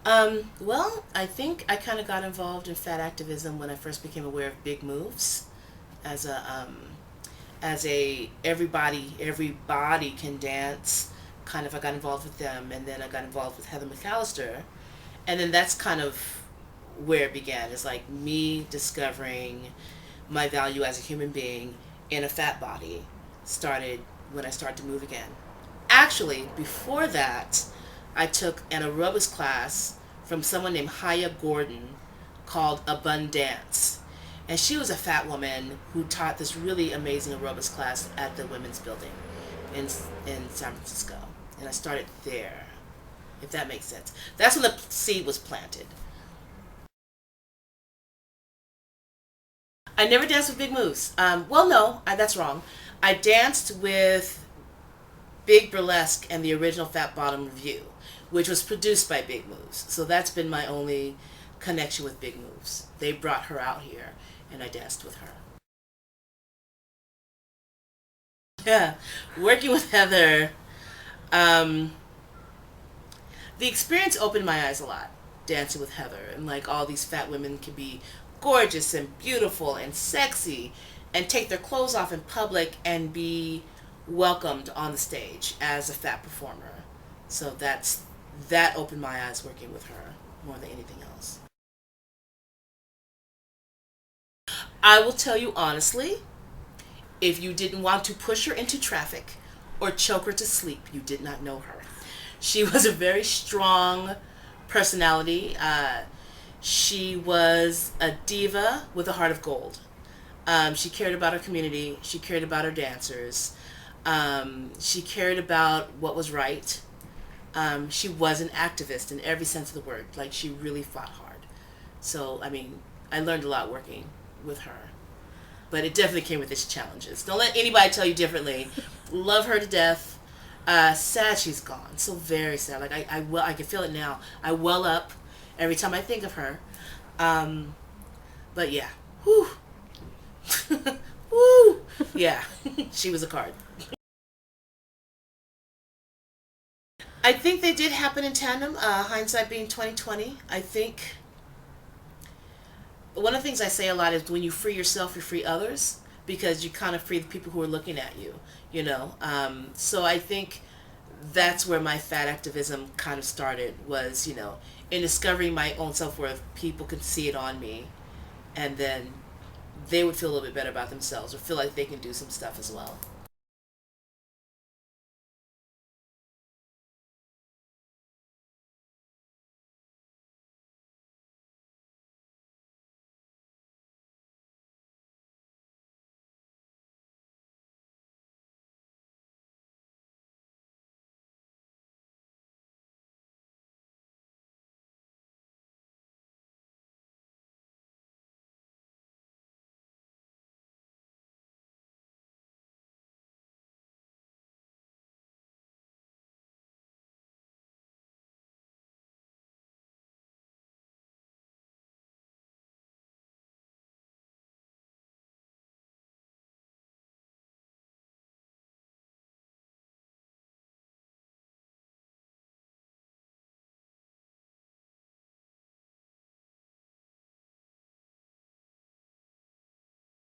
Well, I think I kind of got involved in fat activism when I first became aware of big moves as a everybody can dance kind of. I got involved with them, and then I got involved with Heather MacAllister, and then that's kind of where it began. It's like me discovering my value as a human being in a fat body started when I started to move again. Actually, before that, I took an aerobics class from someone named Haya Gordon called Abundance. And she was a fat woman who taught this really amazing aerobics class at the women's building in, in San Francisco. And I started there, if that makes sense. That's when the seed was planted. I never danced with big moves. Well, no, that's wrong. I danced with Big Burlesque and the original Fat Bottom Review, which was produced by Big Moves. So that's been my only connection with Big Moves. They brought her out here, and I danced with her. Yeah, working with Heather, um, the experience opened my eyes a lot. Dancing with Heather, and like all these fat women can be gorgeous and beautiful and sexy, and take their clothes off in public and be welcomed on the stage as a fat performer. So that opened my eyes working with her more than anything else. I will tell you honestly, if you didn't want to push her into traffic or choke her to sleep, you did not know her. She was a very strong personality. She was a diva with a heart of gold. She cared about her community. She cared about her dancers. She cared about what was right. She was an activist in every sense of the word. Like, she really fought hard. So, I mean, I learned a lot working with her. But it definitely came with its challenges. Don't let anybody tell you differently. Love her to death. Sad she's gone. So very sad. Like, I can feel it now. I well up every time I think of her. Um, but yeah. Whew. Woo. Yeah. She was a card. I think they did happen in tandem. Hindsight being 2020. I think one of the things I say a lot is when you free yourself, you free others because you kind of free the people who are looking at you. So I think that's where my fat activism kind of started. Was in discovering my own self worth, people could see it on me, and then they would feel a little bit better about themselves or feel like they can do some stuff as well.